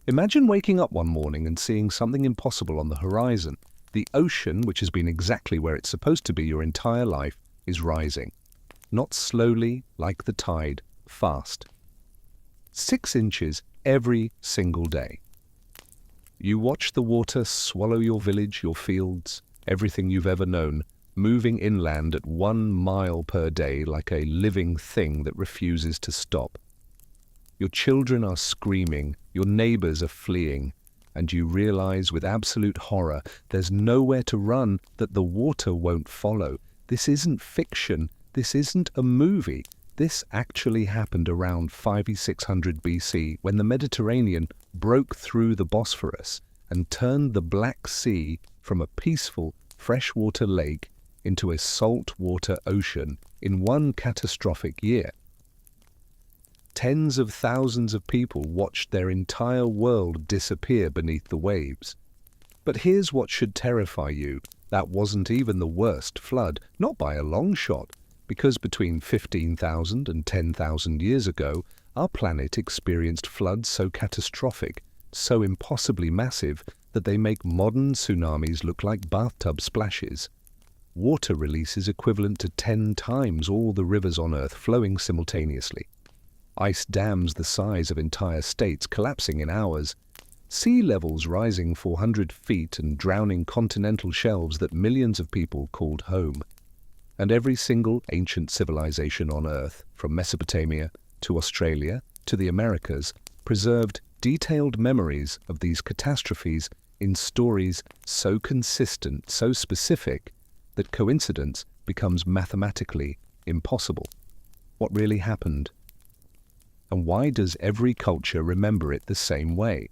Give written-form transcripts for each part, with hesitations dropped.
Imagine waking up one morning and seeing something impossible on the horizon. The ocean, which has been exactly where it's supposed to be your entire life, is rising. Not slowly, like the tide, fast. 6 inches every single day. You watch the water swallow your village, your fields, everything you've ever known, moving inland at 1 mile per day like a living thing that refuses to stop. Your children are screaming, your neighbors are fleeing, and you realize with absolute horror there's nowhere to run, that the water won't follow. This isn't fiction, this isn't a movie. This actually happened around 5600 BC when the Mediterranean broke through the Bosphorus and turned the Black Sea from a peaceful freshwater lake into a saltwater ocean in one catastrophic year. Tens of thousands of people watched their entire world disappear beneath the waves. But here's what should terrify you. That wasn't even the worst flood, not by a long shot, because between 15,000 and 10,000 years ago, our planet experienced floods so catastrophic, so impossibly massive, that they make modern tsunamis look like bathtub splashes. Water releases equivalent to 10 times all the rivers on Earth flowing simultaneously. Ice dams the size of entire states collapsing in hours. Sea levels rising 400 feet and drowning continental shelves that millions of people called home. And every single ancient civilization on Earth, from Mesopotamia to Australia to the Americas, preserved detailed memories of these catastrophes in stories so consistent, so specific, that coincidence becomes mathematically impossible. What really happened? And why does every culture remember it the same way?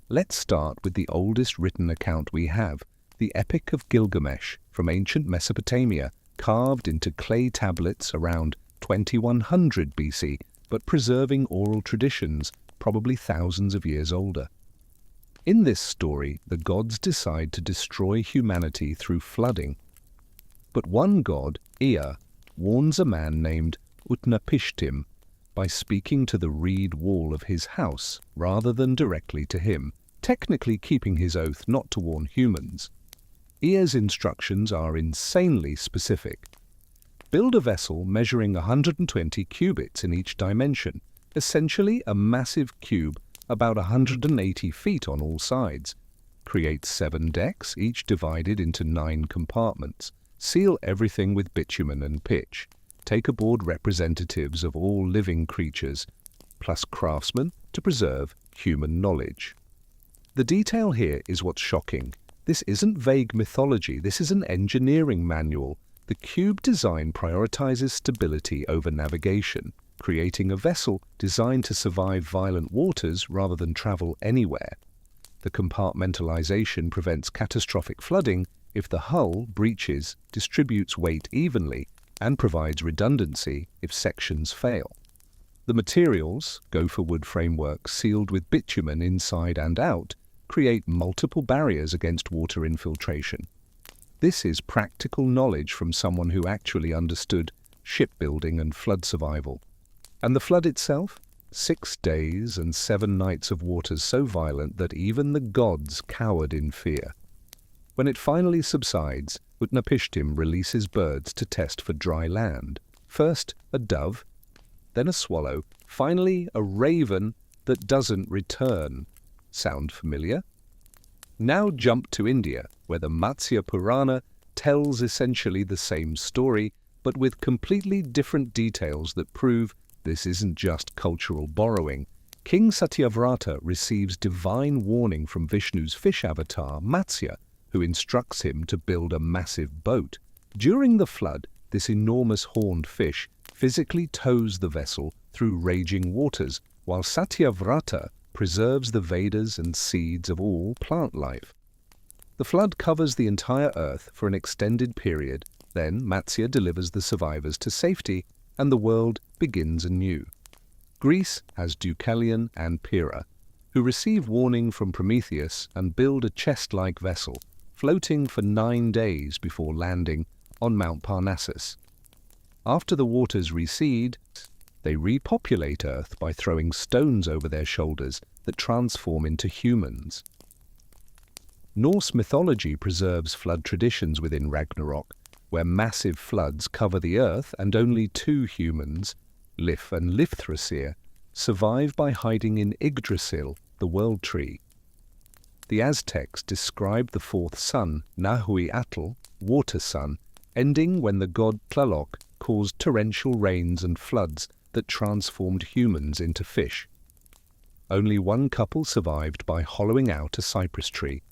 Let's start with the oldest written account we have, the Epic of Gilgamesh from ancient Mesopotamia, carved into clay tablets around 2100 BC, but preserving oral traditions probably thousands of years older. In this story, the gods decide to destroy humanity through flooding. But one god, Ea, warns a man named Utnapishtim by speaking to the reed wall of his house rather than directly to him, technically keeping his oath not to warn humans. Ea's instructions are insanely specific. Build a vessel measuring 120 cubits in each dimension, essentially a massive cube about 180 feet on all sides. Create 7 decks, each divided into 9 compartments. Seal everything with bitumen and pitch. Take aboard representatives of all living creatures, plus craftsmen to preserve human knowledge. The detail here is what's shocking. This isn't vague mythology, this is an engineering manual. The cube design prioritizes stability over navigation, creating a vessel designed to survive violent waters rather than travel anywhere. The compartmentalization prevents catastrophic flooding if the hull breaches, distributes weight evenly, and provides redundancy if sections fail. The materials, gopher wood framework sealed with bitumen inside and out, create multiple barriers against water infiltration. This is practical knowledge from someone who actually understood shipbuilding and flood survival. And the flood itself? 6 days and 7 nights of waters so violent that even the gods cowered in fear. When it finally subsides, Utnapishtim releases birds to test for dry land. First a dove, then a swallow, finally a raven that doesn't return. Sound familiar? Now jump to India, where the Matsya Purana tells essentially the same story, but with completely different details that prove this isn't just cultural borrowing. King Satyavrata receives divine warning from Vishnu's fish avatar, Matsya, who instructs him to build a massive boat. During the flood, this enormous horned fish physically tows the vessel through raging waters, while Satyavrata preserves the Vedas and seeds of all plant life. The flood covers the entire earth for an extended period, then Matsya delivers the survivors to safety, and the world begins anew. Greece has Deucalion and Pyrrha, who receive warning from Prometheus and build a chest-like vessel, floating for 9 days before landing on Mount Parnassus. After the waters recede, they repopulate Earth by throwing stones over their shoulders, that transform into humans. Norse mythology preserves flood traditions within Ragnarok, where massive floods cover the earth and only two humans, Lif and Lifthrasir, survive by hiding in Yggdrasil, the world tree. The Aztecs describe the fourth sun, Nahuatl, water sun, ending when the god Tlaloc caused torrential rains and floods that transformed humans into fish. Only one couple survived by hollowing out a cypress tree.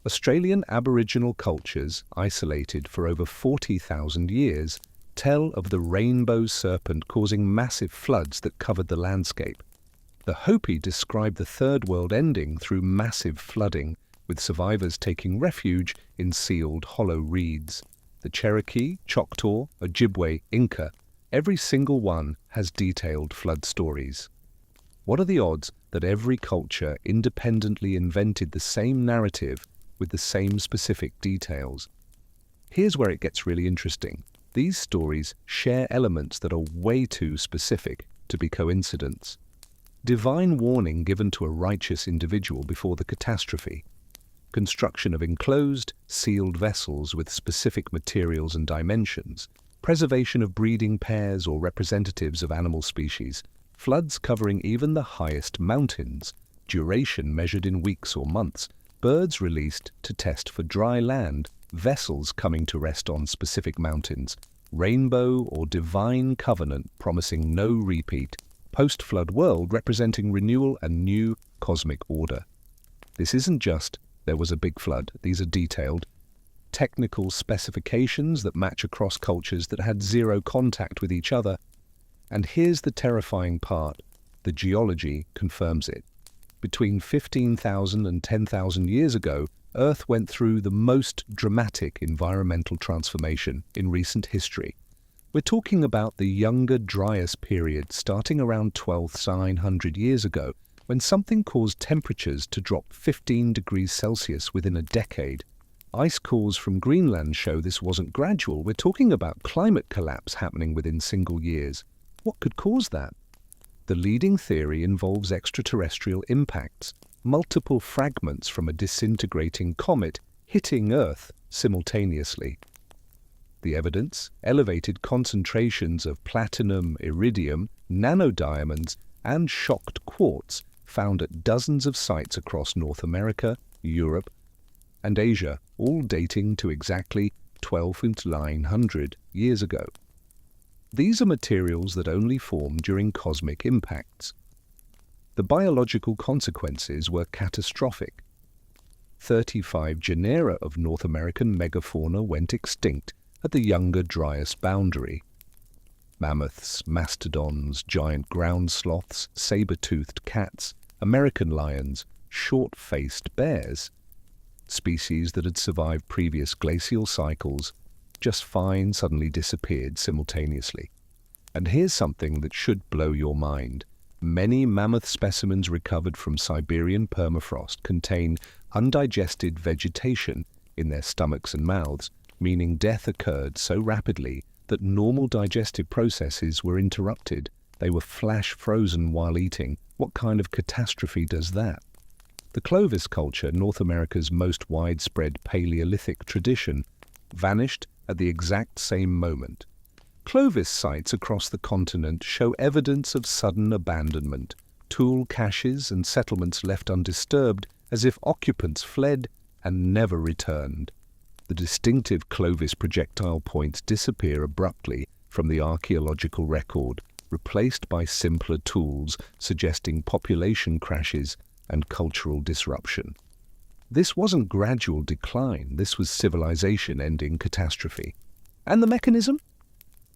Australian Aboriginal cultures, isolated for over 40,000 years, tell of the rainbow serpent causing massive floods that covered the landscape. The Hopi describe the Third World ending through massive flooding, with survivors taking refuge in sealed hollow reeds. The Cherokee, Choctaw, Ojibwe, Inca, every single one has detailed flood stories. What are the odds that every culture independently invented the same narrative with the same specific details? Here's where it gets really interesting. These stories share elements that are way too specific to be coincidence. Divine warning given to a righteous individual before the catastrophe. Construction of enclosed, sealed vessels with specific materials and dimensions. Preservation of breeding pairs or representatives of animal species. Floods covering even the highest mountains. Duration measured in weeks or months. Birds released to test for dry land. Vessels coming to rest on specific mountains. Rainbow or divine covenant promising no repeat. Post-flood world representing renewal and new cosmic order. This isn't just, there was a big flood. These are detailed, technical specifications that match across cultures that had zero contact with each other. And here's the terrifying part. The geology confirms it. Between 15,000 and 10,000 years ago, Earth went through the most dramatic environmental transformation in recent history. We're talking about the Younger Dryas period starting around 12,900 years ago, when something caused temperatures to drop 15 degrees Celsius within a decade. Ice cores from Greenland show this wasn't gradual. We're talking about climate collapse happening within single years. What could cause that? The leading theory involves extraterrestrial impacts, multiple fragments from a disintegrating comet hitting Earth simultaneously. The evidence: elevated concentrations of platinum, iridium, nanodiamonds, and shocked quartz found at dozens of sites across North America, Europe, and Asia, all dating to exactly 12,900 years ago. These are materials that only form during cosmic impacts. The biological consequences were catastrophic. 35 genera of North American megafauna went extinct at the Younger Dryas boundary. Mammoths, mastodons, giant ground sloths, saber-toothed cats, American lions, short-faced bears. Species that had survived previous glacial cycles just fine suddenly disappeared simultaneously. And here's something that should blow your mind. Many mammoth specimens recovered from Siberian permafrost contain undigested vegetation in their stomachs and mouths, meaning death occurred so rapidly that normal digestive processes were interrupted. They were flash frozen while eating. What kind of catastrophe does that? The Clovis culture, North America's most widespread Paleolithic tradition, vanished at the exact same moment. Clovis sites across the continent show evidence of sudden abandonment, tool caches and settlements left undisturbed as if occupants fled and never returned. The distinctive Clovis projectile points disappear abruptly from the archaeological record, replaced by simpler tools suggesting population crashes and cultural disruption. This wasn't gradual decline, this was civilization-ending catastrophe. And the mechanism?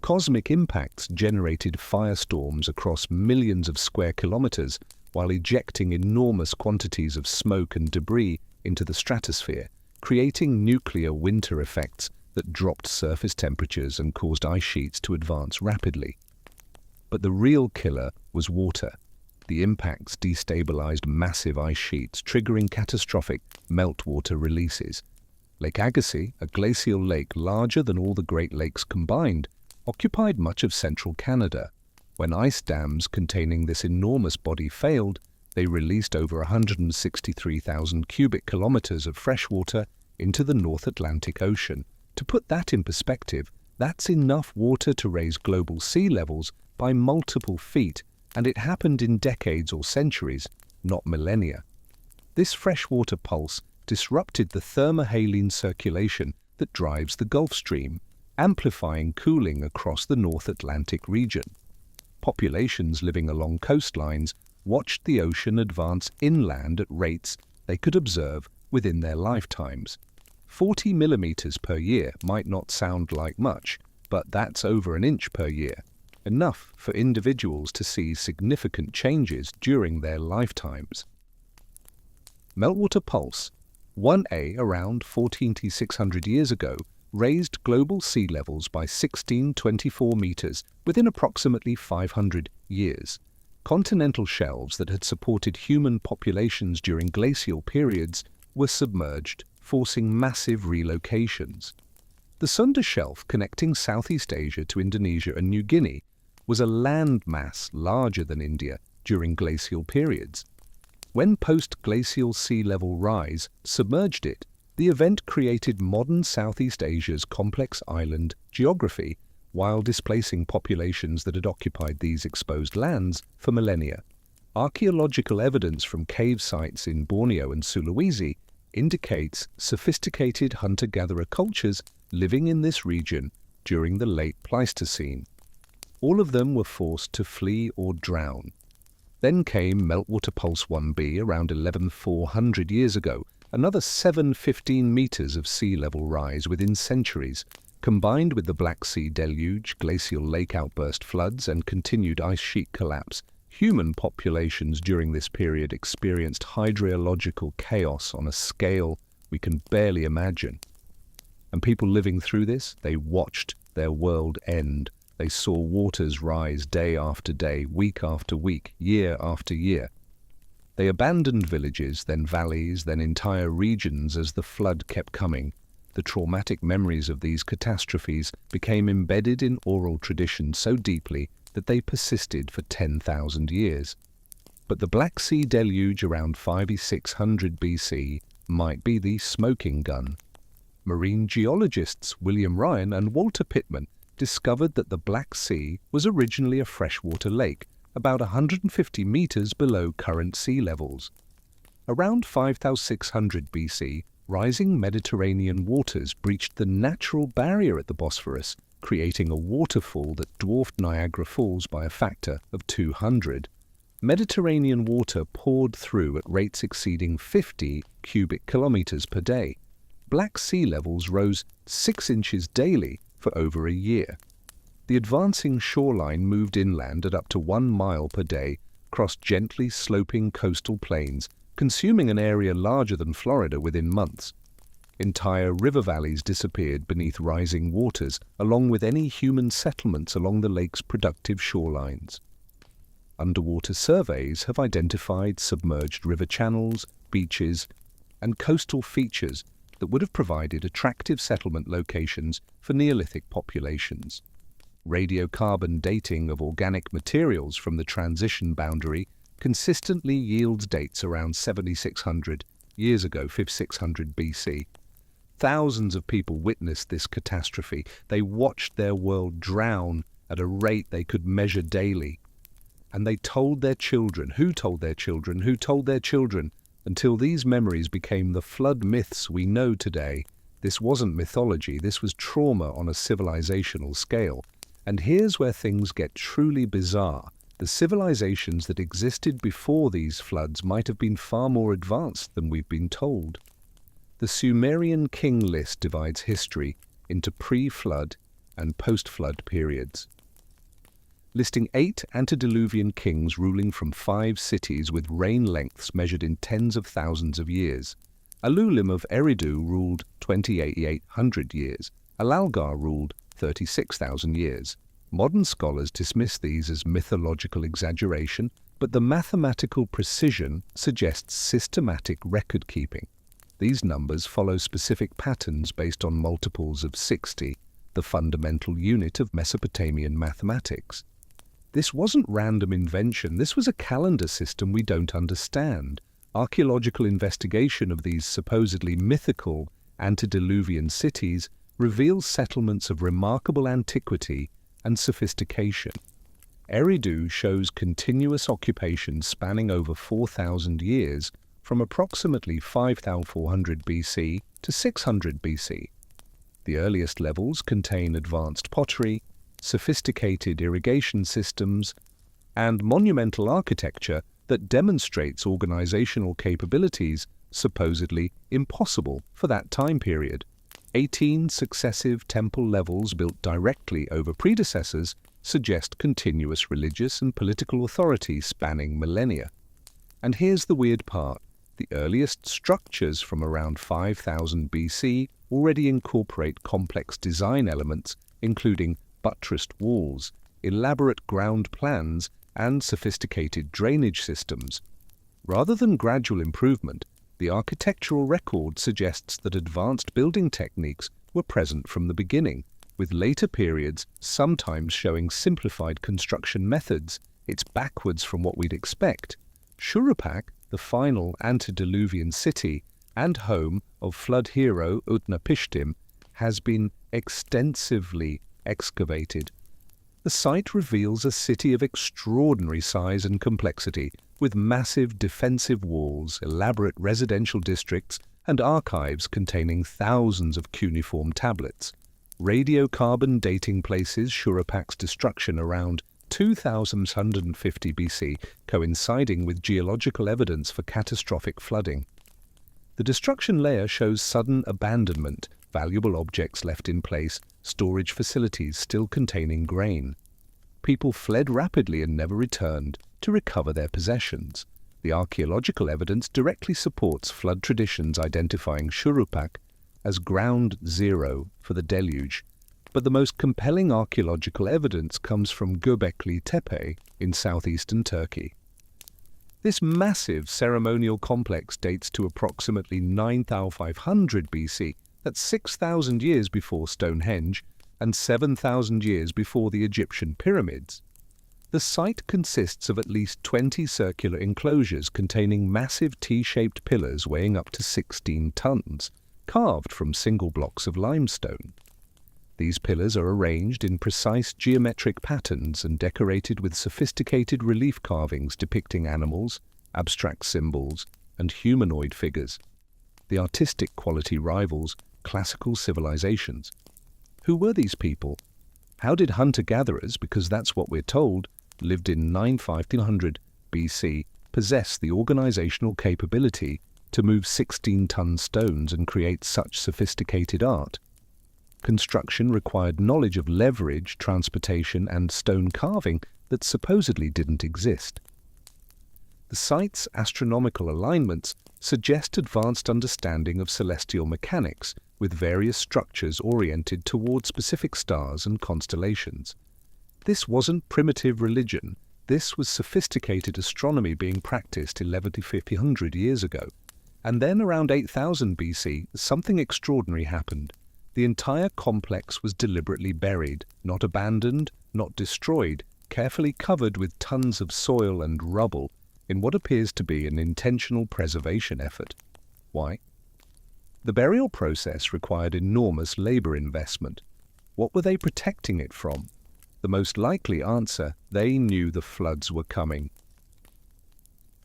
Cosmic impacts generated firestorms across millions of square kilometers while ejecting enormous quantities of smoke and debris into the stratosphere, creating nuclear winter effects that dropped surface temperatures and caused ice sheets to advance rapidly. But the real killer was water. The impacts destabilized massive ice sheets, triggering catastrophic meltwater releases. Lake Agassiz, a glacial lake larger than all the Great Lakes combined, occupied much of central Canada. When ice dams containing this enormous body failed, They released over 163,000 cubic kilometers of fresh water into the North Atlantic Ocean. To put that in perspective, that's enough water to raise global sea levels by multiple feet, and it happened in decades or centuries, not millennia. This freshwater pulse disrupted the thermohaline circulation that drives the Gulf Stream, amplifying cooling across the North Atlantic region. Populations living along coastlines watched the ocean advance inland at rates they could observe within their lifetimes. 40 millimeters per year might not sound like much, but that's over an inch per year, enough for individuals to see significant changes during their lifetimes. Meltwater pulse 1A around 14,600 years ago raised global sea levels by 1624 meters within approximately 500 years. Continental shelves that had supported human populations during glacial periods were submerged, forcing massive relocations. The Sunda Shelf connecting Southeast Asia to Indonesia and New Guinea was a land mass larger than India during glacial periods. When post-glacial sea level rise submerged it, the event created modern Southeast Asia's complex island geography while displacing populations that had occupied these exposed lands for millennia. Archaeological evidence from cave sites in Borneo and Sulawesi indicates sophisticated hunter-gatherer cultures living in this region during the late Pleistocene. All of them were forced to flee or drown. Then came Meltwater Pulse 1B around 11,400 years ago, another 715 meters of sea level rise within centuries. Combined with the Black Sea deluge, glacial lake outburst floods, and continued ice sheet collapse, human populations during this period experienced hydrological chaos on a scale we can barely imagine. And people living through this, they watched their world end. They saw waters rise day after day, week after week, year after year. They abandoned villages, then valleys, then entire regions as the flood kept coming. The traumatic memories of these catastrophes became embedded in oral tradition so deeply that they persisted for 10,000 years. But the Black Sea deluge around 5600 BC might be the smoking gun. Marine geologists William Ryan and Walter Pittman discovered that the Black Sea was originally a freshwater lake, about 150 meters below current sea levels. Around 5600 BC, rising Mediterranean waters breached the natural barrier at the Bosphorus, creating a waterfall that dwarfed Niagara Falls by a factor of 200. Mediterranean water poured through at rates exceeding 50 cubic kilometers per day. Black sea levels rose 6 inches daily for over a year. The advancing shoreline moved inland at up to 1 mile per day, crossed gently sloping coastal plains, consuming an area larger than Florida within months. Entire river valleys disappeared beneath rising waters, along with any human settlements along the lake's productive shorelines. Underwater surveys have identified submerged river channels, beaches, and coastal features that would have provided attractive settlement locations for Neolithic populations. Radiocarbon dating of organic materials from the transition boundary consistently yields dates around 7,600 years ago, 5600 BC. Thousands of people witnessed this catastrophe. They watched their world drown at a rate they could measure daily. And they told their children, who told their children, who told their children, until these memories became the flood myths we know today. This wasn't mythology, this was trauma on a civilizational scale. And here's where things get truly bizarre. The civilizations that existed before these floods might have been far more advanced than we've been told. The Sumerian king list divides history into pre-flood and post-flood periods, listing 8 antediluvian kings ruling from 5 cities with reign lengths measured in tens of thousands of years. Alulim of Eridu ruled 2,800 years. Alalgar ruled 36,000 years. Modern scholars dismiss these as mythological exaggeration, but the mathematical precision suggests systematic record-keeping. These numbers follow specific patterns based on multiples of 60, the fundamental unit of Mesopotamian mathematics. This wasn't random invention, this was a calendar system we don't understand. Archaeological investigation of these supposedly mythical antediluvian cities reveals settlements of remarkable antiquity and sophistication. Eridu shows continuous occupation spanning over 4,000 years, from approximately 5,400 BC to 600 BC. The earliest levels contain advanced pottery, sophisticated irrigation systems, and monumental architecture that demonstrates organizational capabilities supposedly impossible for that time period. 18 successive temple levels built directly over predecessors suggest continuous religious and political authority spanning millennia. And here's the weird part. The earliest structures from around 5000 BC already incorporate complex design elements, including buttressed walls, elaborate ground plans, and sophisticated drainage systems. Rather than gradual improvement, the architectural record suggests that advanced building techniques were present from the beginning, with later periods sometimes showing simplified construction methods. It's backwards from what we'd expect. Shuruppak, the final antediluvian city and home of flood hero Utnapishtim, has been extensively excavated. The site reveals a city of extraordinary size and complexity, with massive defensive walls, elaborate residential districts, and archives containing thousands of cuneiform tablets. Radiocarbon dating places Shuruppak's destruction around 2150 BC, coinciding with geological evidence for catastrophic flooding. The destruction layer shows sudden abandonment, valuable objects left in place, storage facilities still containing grain. People fled rapidly and never returned to recover their possessions. The archaeological evidence directly supports flood traditions identifying Shuruppak as ground zero for the deluge, but the most compelling archaeological evidence comes from Göbekli Tepe in southeastern Turkey. This massive ceremonial complex dates to approximately 9500 BC, that's 6,000 years before Stonehenge and 7,000 years before the Egyptian pyramids. The site consists of at least 20 circular enclosures containing massive T-shaped pillars weighing up to 16 tons, carved from single blocks of limestone. These pillars are arranged in precise geometric patterns and decorated with sophisticated relief carvings depicting animals, abstract symbols, and humanoid figures. The artistic quality rivals classical civilizations. Who were these people? How did hunter-gatherers, because that's what we're told, lived in 1500 BC, possess the organizational capability to move 16-ton stones and create such sophisticated art? Construction required knowledge of leverage, transportation, and stone carving that supposedly didn't exist. The site's astronomical alignments suggest advanced understanding of celestial mechanics, with various structures oriented toward specific stars and constellations. This wasn't primitive religion, this was sophisticated astronomy being practiced 1100 years ago. And then around 8000 BC, something extraordinary happened. The entire complex was deliberately buried, not abandoned, not destroyed, carefully covered with tons of soil and rubble, in what appears to be an intentional preservation effort. Why? The burial process required enormous labor investment. What were they protecting it from? The most likely answer, they knew the floods were coming.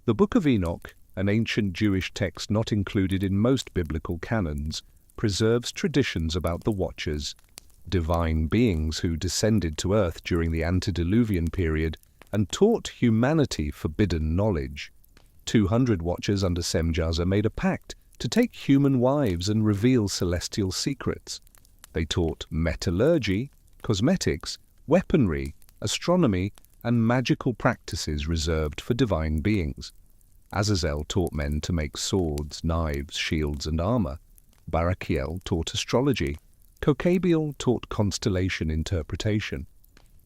The Book of Enoch, an ancient Jewish text not included in most biblical canons, preserves traditions about the Watchers, divine beings who descended to earth during the antediluvian period and taught humanity forbidden knowledge. 200 Watchers under Semjaza made a pact to take human wives and reveal celestial secrets. They taught metallurgy, cosmetics, weaponry, astronomy, and magical practices reserved for divine beings. Azazel taught men to make swords, knives, shields, and armor. Barakiel taught astrology. Kokabiel taught constellation interpretation.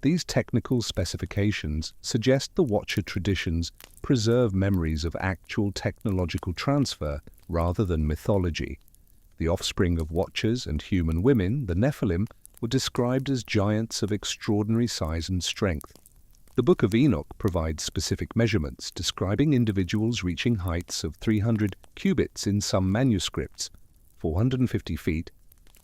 These technical specifications suggest the Watcher traditions preserve memories of actual technological transfer rather than mythology. The offspring of Watchers and human women, the Nephilim, were described as giants of extraordinary size and strength. The Book of Enoch provides specific measurements, describing individuals reaching heights of 300 cubits in some manuscripts, 450 feet,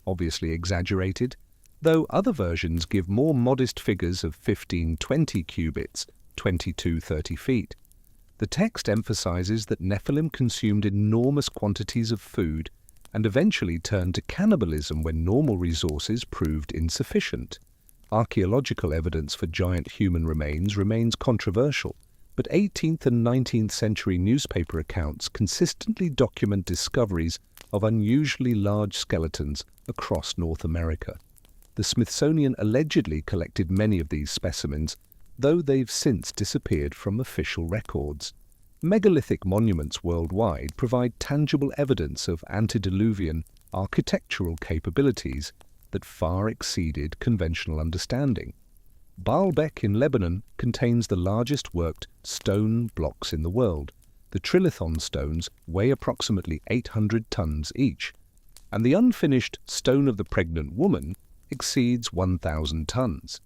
obviously exaggerated, though other versions give more modest figures of 15-20 cubits, 22-30 feet. The text emphasizes that Nephilim consumed enormous quantities of food and eventually turned to cannibalism when normal resources proved insufficient. Archaeological evidence for giant human remains remains controversial, but 18th and 19th century newspaper accounts consistently document discoveries of unusually large skeletons across North America. The Smithsonian allegedly collected many of these specimens, though they've since disappeared from official records. Megalithic monuments worldwide provide tangible evidence of antediluvian architectural capabilities that far exceeded conventional understanding. Baalbek in Lebanon contains the largest worked stone blocks in the world. The trilithon stones weigh approximately 800 tons each, and the unfinished Stone of the Pregnant Woman exceeds 1,000 tons.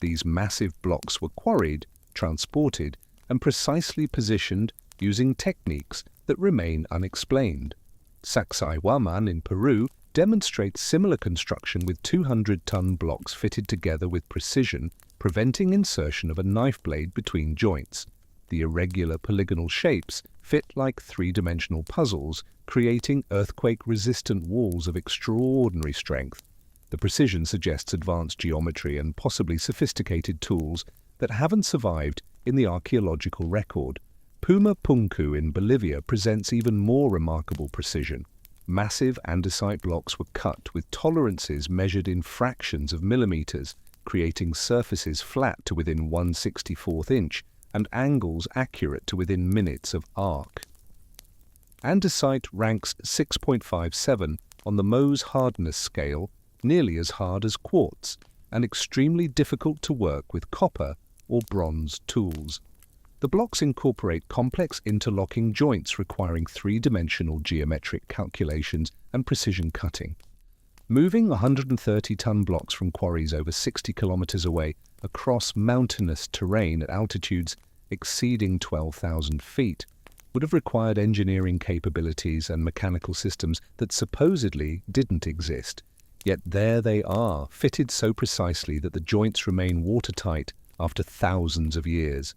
These massive blocks were quarried, transported, and precisely positioned using techniques that remain unexplained. Sacsayhuaman in Peru demonstrates similar construction with 200-ton blocks fitted together with precision, preventing insertion of a knife blade between joints. The irregular polygonal shapes fit like three-dimensional puzzles, creating earthquake-resistant walls of extraordinary strength. The precision suggests advanced geometry and possibly sophisticated tools that haven't survived in the archaeological record. Puma Punku in Bolivia presents even more remarkable precision. Massive andesite blocks were cut with tolerances measured in fractions of millimeters, creating surfaces flat to within 1/64th inch and angles accurate to within minutes of arc. Andesite ranks 6.57 on the Mohs hardness scale, nearly as hard as quartz, and extremely difficult to work with copper or bronze tools. The blocks incorporate complex interlocking joints requiring three-dimensional geometric calculations and precision cutting. Moving 130-ton blocks from quarries over 60 kilometers away across mountainous terrain at altitudes exceeding 12,000 feet would have required engineering capabilities and mechanical systems that supposedly didn't exist. Yet there they are, fitted so precisely that the joints remain watertight after thousands of years.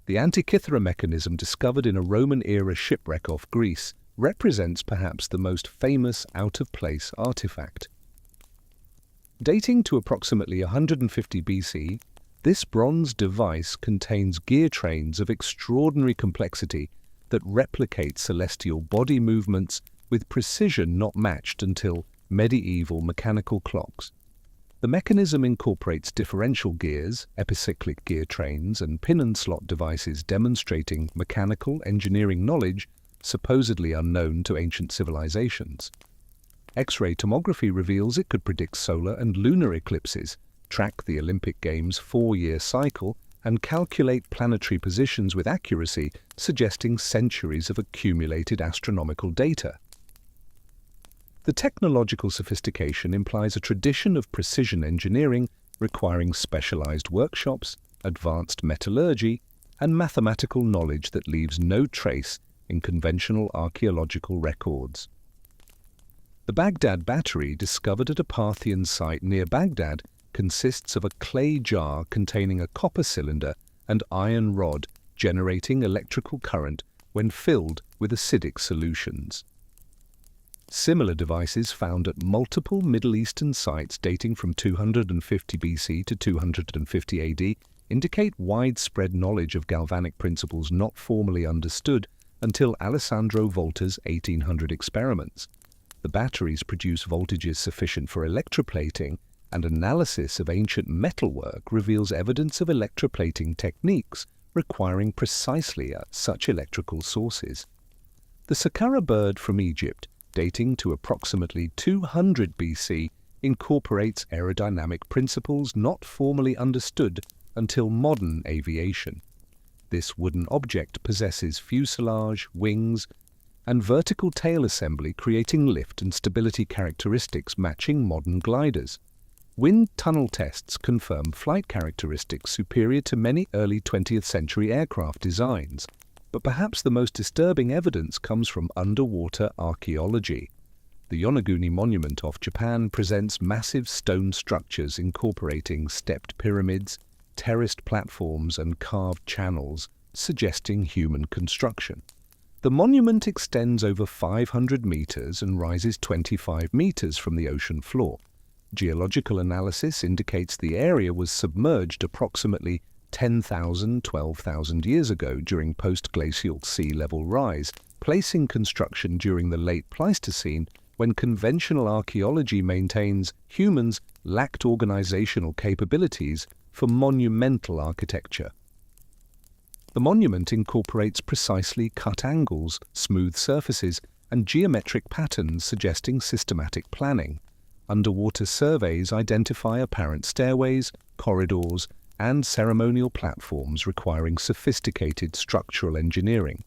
The Antikythera mechanism discovered in a Roman-era shipwreck off Greece represents perhaps the most famous out-of-place artifact. Dating to approximately 150 BC, this bronze device contains gear trains of extraordinary complexity that replicate celestial body movements with precision not matched until medieval mechanical clocks. The mechanism incorporates differential gears, epicyclic gear trains, and pin and slot devices demonstrating mechanical engineering knowledge supposedly unknown to ancient civilizations. X-ray tomography reveals it could predict solar and lunar eclipses, track the Olympic Games' 4-year cycle, and calculate planetary positions with accuracy, suggesting centuries of accumulated astronomical data. The technological sophistication implies a tradition of precision engineering requiring specialized workshops, advanced metallurgy, and mathematical knowledge that leaves no trace in conventional archaeological records. The Baghdad battery, discovered at a Parthian site near Baghdad, consists of a clay jar containing a copper cylinder and iron rod generating electrical current when filled with acidic solutions. Similar devices found at multiple Middle Eastern sites dating from 250 BC to 250 AD indicate widespread knowledge of galvanic principles not formally understood until Alessandro Volta's 1800 experiments. The batteries produce voltages sufficient for electroplating, and analysis of ancient metalwork reveals evidence of electroplating techniques requiring precisely such electrical sources. The Saqqara bird from Egypt, dating to approximately 200 BC, incorporates aerodynamic principles not formally understood until modern aviation. This wooden object possesses fuselage, wings, and vertical tail assembly, creating lift and stability characteristics matching modern gliders. Wind tunnel tests confirm flight characteristics superior to many early 20th century aircraft designs, but perhaps the most disturbing evidence comes from underwater archaeology. The Yonaguni Monument off Japan presents massive stone structures incorporating stepped pyramids, terraced platforms and carved channels, suggesting human construction. The monument extends over 500 meters and rises 25 meters from the ocean floor. Geological analysis indicates the area was submerged approximately 10,000–12,000 years ago during post-glacial sea level rise, placing construction during the late Pleistocene when conventional archaeology maintains humans lacked organizational capabilities for monumental architecture. The monument incorporates precisely cut angles, smooth surfaces, and geometric patterns suggesting systematic planning. Underwater surveys identify apparent stairways, corridors, and ceremonial platforms requiring sophisticated structural engineering.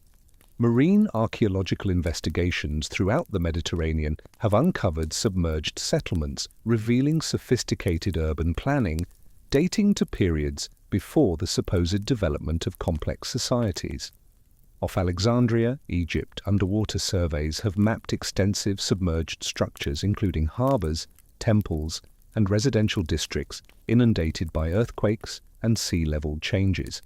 Marine archaeological investigations throughout the Mediterranean have uncovered submerged settlements, revealing sophisticated urban planning dating to periods before the supposed development of complex societies. Off Alexandria, Egypt, underwater surveys have mapped extensive submerged structures including harbors, temples, and residential districts inundated by earthquakes and sea level changes.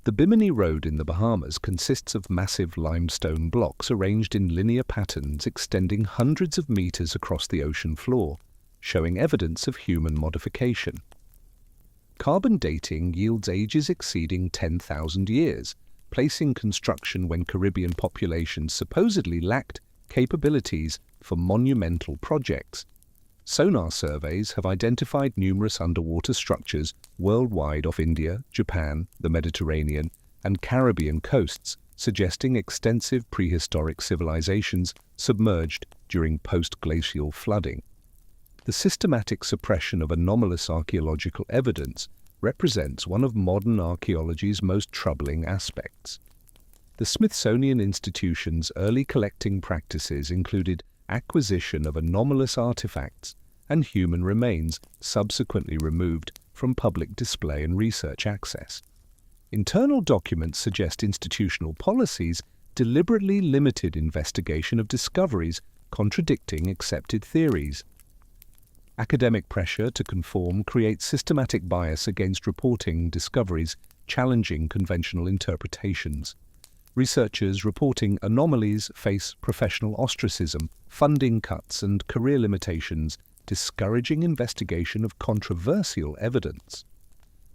The Bimini Road in the Bahamas consists of massive limestone blocks arranged in linear patterns extending hundreds of meters across the ocean floor, showing evidence of human modification. Carbon dating yields ages exceeding 10,000 years, placing construction when Caribbean populations supposedly lacked capabilities for monumental projects. Sonar surveys have identified numerous underwater structures worldwide off India, Japan, the Mediterranean, and Caribbean coasts, suggesting extensive prehistoric civilizations submerged during post-glacial flooding. The systematic suppression of anomalous archaeological evidence represents one of modern archaeology's most troubling aspects. The Smithsonian Institution's early collecting practices included acquisition of anomalous artifacts and human remains subsequently removed from public display and research access. Internal documents suggest institutional policies deliberately limited investigation of discoveries contradicting accepted theories. Academic pressure to conform creates systematic bias against reporting discoveries challenging conventional interpretations. Researchers reporting anomalies face professional ostracism, funding cuts, and career limitations, discouraging investigation of controversial evidence.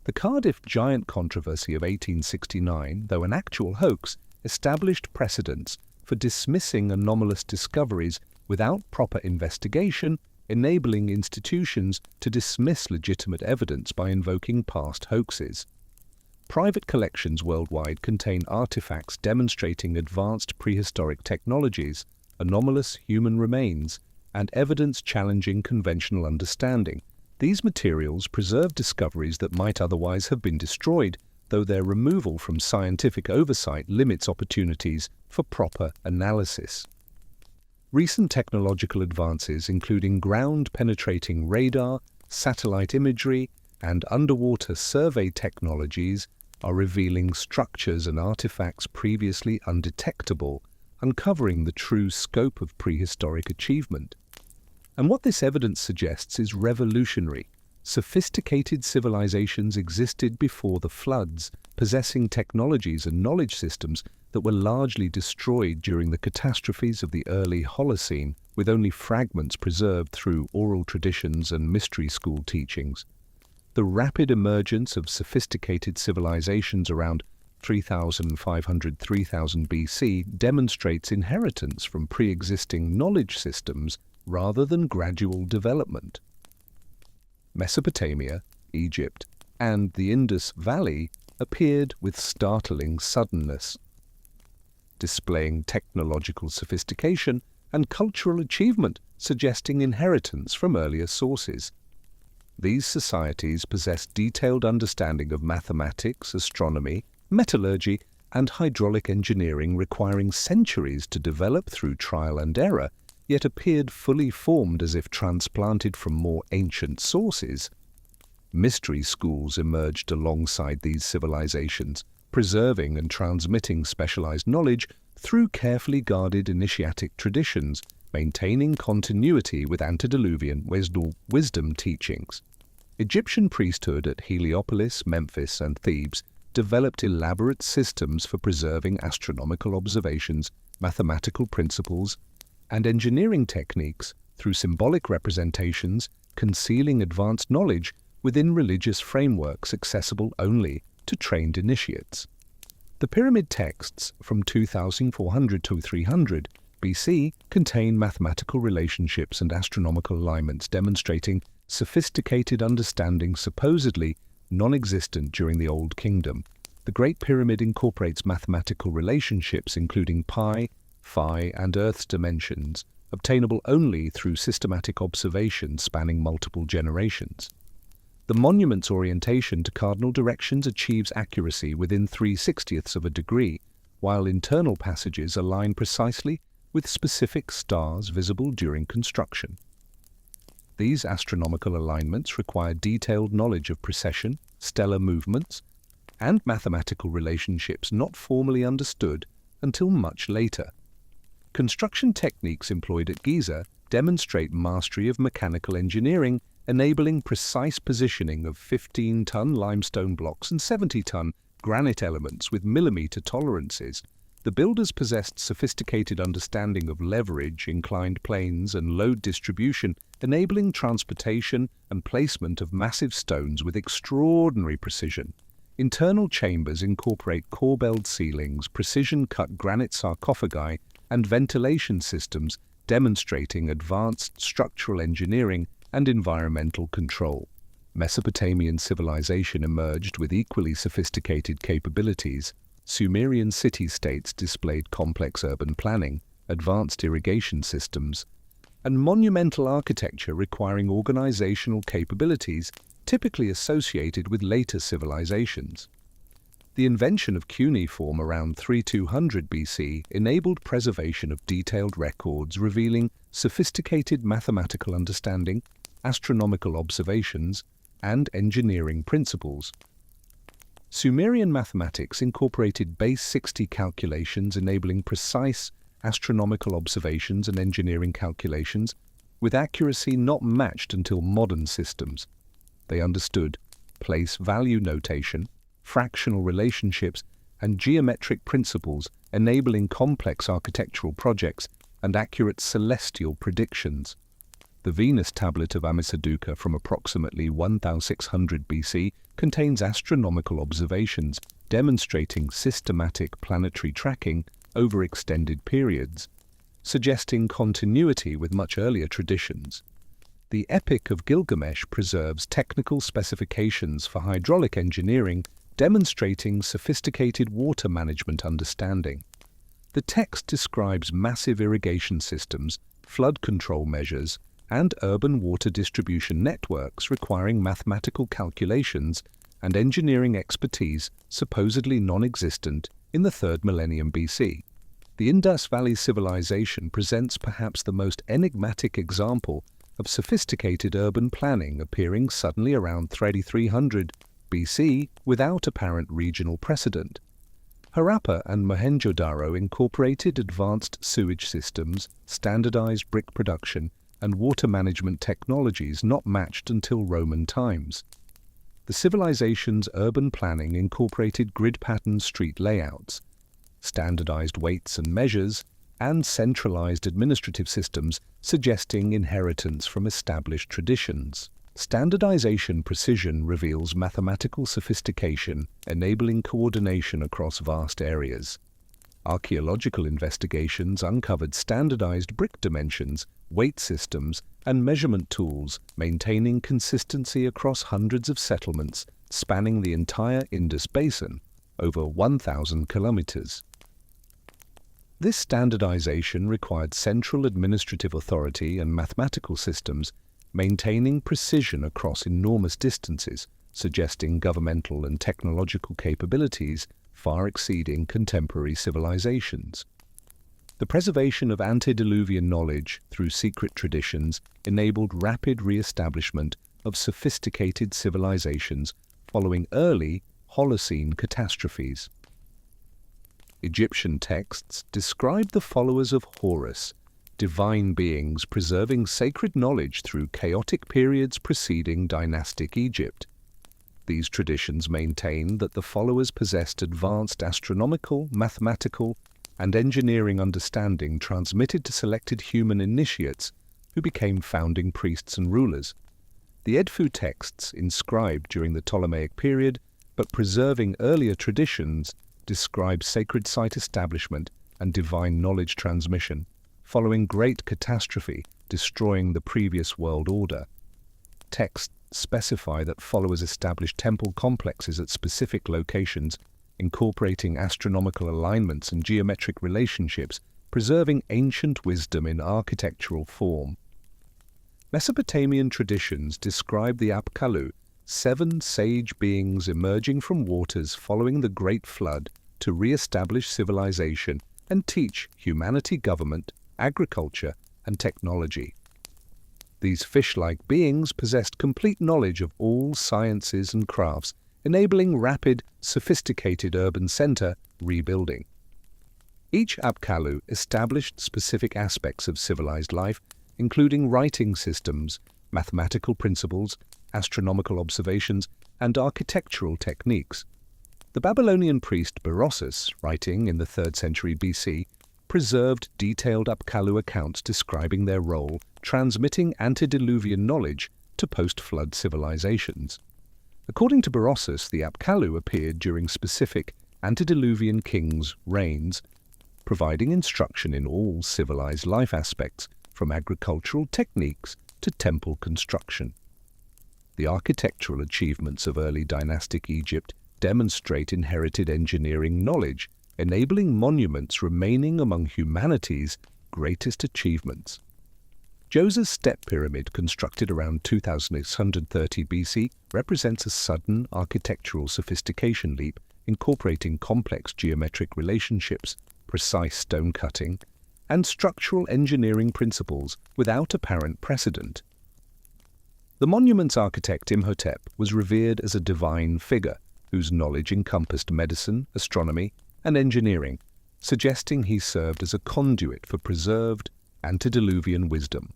The Cardiff giant controversy of 1869, though an actual hoax, established precedents for dismissing anomalous discoveries without proper investigation, enabling institutions to dismiss legitimate evidence by invoking past hoaxes. Private collections worldwide contain artifacts demonstrating advanced prehistoric technologies, anomalous human remains, and evidence challenging conventional understanding. These materials preserve discoveries that might otherwise have been destroyed, though their removal from scientific oversight limits opportunities for proper analysis. Recent technological advances, including ground-penetrating radar, satellite imagery, and underwater survey technologies, are revealing structures and artifacts previously undetectable, uncovering the true scope of prehistoric achievement. And what this evidence suggests is revolutionary. Sophisticated civilizations existed before the floods, possessing technologies and knowledge systems that were largely destroyed during the catastrophes of the early Holocene, with only fragments preserved through oral traditions and mystery school teachings. The rapid emergence of sophisticated civilizations around 3,500–3,000 BC demonstrates inheritance from pre-existing knowledge systems rather than gradual development. Mesopotamia, Egypt, and the Indus Valley appeared with startling suddenness, displaying technological sophistication and cultural achievement suggesting inheritance from earlier sources. These societies possess detailed understanding of mathematics, astronomy, metallurgy, and hydraulic engineering requiring centuries to develop through trial and error, yet appeared fully formed as if transplanted from more ancient sources. Mystery schools emerged alongside these civilizations, preserving and transmitting specialized knowledge through carefully guarded initiatic traditions, maintaining continuity with antediluvian wisdom teachings. Egyptian priesthood at Heliopolis, Memphis, and Thebes developed elaborate systems for preserving astronomical observations, mathematical principles, and engineering techniques through symbolic representations, concealing advanced knowledge within religious frameworks accessible only to trained initiates. The pyramid texts from 2400 to 300 BC contain mathematical relationships and astronomical alignments demonstrating sophisticated understanding supposedly non-existent during the Old Kingdom. The Great Pyramid incorporates mathematical relationships including pi, phi, and Earth's dimensions, obtainable only through systematic observation spanning multiple generations. The monument's orientation to cardinal directions achieves accuracy within 3/60ths of a degree, while internal passages align precisely with specific stars visible during construction. These astronomical alignments require detailed knowledge of precession, stellar movements, and mathematical relationships not formally understood until much later. Construction techniques employed at Giza demonstrate mastery of mechanical engineering, enabling precise positioning of 15-ton limestone blocks and 70-ton granite elements with millimeter tolerances. The builders possessed sophisticated understanding of leverage, inclined planes, and load distribution, enabling transportation and placement of massive stones with extraordinary precision. Internal chambers incorporate corbelled ceilings, precision-cut granite sarcophagi, and ventilation systems demonstrating advanced structural engineering and environmental control. Mesopotamian civilization emerged with equally sophisticated capabilities. Sumerian city-states displayed complex urban planning, advanced irrigation systems, and monumental architecture requiring organizational capabilities typically associated with later civilizations. The invention of cuneiform around 3200 BC enabled preservation of detailed records revealing sophisticated mathematical understanding, astronomical observations, and engineering principles. Sumerian mathematics incorporated base 60 calculations enabling precise astronomical observations and engineering calculations with accuracy not matched until modern systems. They understood place value notation, fractional relationships, and geometric principles enabling complex architectural projects and accurate celestial predictions. The Venus tablet of Amisaduqa from approximately 1600 BC contains astronomical observations demonstrating systematic planetary tracking over extended periods, suggesting continuity with much earlier traditions. The Epic of Gilgamesh preserves technical specifications for hydraulic engineering, demonstrating sophisticated water management understanding. The text describes massive irrigation systems, flood control measures, and urban water distribution networks requiring mathematical calculations and engineering expertise supposedly non-existent in the 3rd millennium BC. The Indus Valley civilization presents perhaps the most enigmatic example of sophisticated urban planning, appearing suddenly around 3300 BC without apparent regional precedent. Harappa and Mohenjo-daro incorporated advanced sewage systems, standardized brick production, and water management technologies not matched until Roman times. The civilization's urban planning incorporated grid-patterned street layouts, standardized weights and measures, and centralized administrative systems, suggesting inheritance from established traditions. Standardization precision reveals mathematical sophistication, enabling coordination across vast areas. Archaeological investigations uncovered standardized brick dimensions, weight systems, and measurement tools, maintaining consistency across hundreds of settlements spanning the entire Indus Basin, over 1,000 kilometers. This standardization required central administrative authority and mathematical systems, maintaining precision across enormous distances, suggesting governmental and technological capabilities far exceeding contemporary civilizations. The preservation of antediluvian knowledge through secret traditions enabled rapid re-establishment of sophisticated civilizations following early Holocene catastrophes. Egyptian texts describe the followers of Horus, divine beings preserving sacred knowledge through chaotic periods preceding dynastic Egypt. These traditions maintain that the followers possessed advanced astronomical, mathematical, and engineering understanding transmitted to selected human initiates who became founding priests and rulers. The Edfu texts, inscribed during the Ptolemaic period but preserving earlier traditions, describe sacred site establishment and divine knowledge transmission, following great catastrophe destroying the previous world order. Texts specify that followers established temple complexes at specific locations, incorporating astronomical alignments and geometric relationships, preserving ancient wisdom in architectural form. Mesopotamian traditions describe the Apkallu, 7 sage beings emerging from waters following the Great Flood to re-establish civilization and teach humanity government, agriculture, and technology. These fish-like beings possessed complete knowledge of all sciences and crafts, enabling rapid, sophisticated urban center rebuilding. Each Apkallu established specific aspects of civilized life, including writing systems, mathematical principles, astronomical observations, and architectural techniques. The Babylonian priest Berossus, writing in the 3rd century BC, preserved detailed Apkallu accounts describing their role, transmitting antediluvian knowledge to post-flood civilizations. According to Berossus, the Apkallu appeared during specific antediluvian kings' reigns, providing instruction in all civilized life aspects, from agricultural techniques to temple construction. The architectural achievements of early dynastic Egypt demonstrate inherited engineering knowledge, enabling monuments remaining among humanity's greatest achievements. Djoser's Step Pyramid, constructed around 2830 BC, represents a sudden architectural sophistication leap, incorporating complex geometric relationships, precise stone cutting, and structural engineering principles without apparent precedent. The monument's architect Imhotep was revered as a divine figure whose knowledge encompassed medicine, astronomy, and engineering, suggesting he served as a conduit for preserved antediluvian wisdom.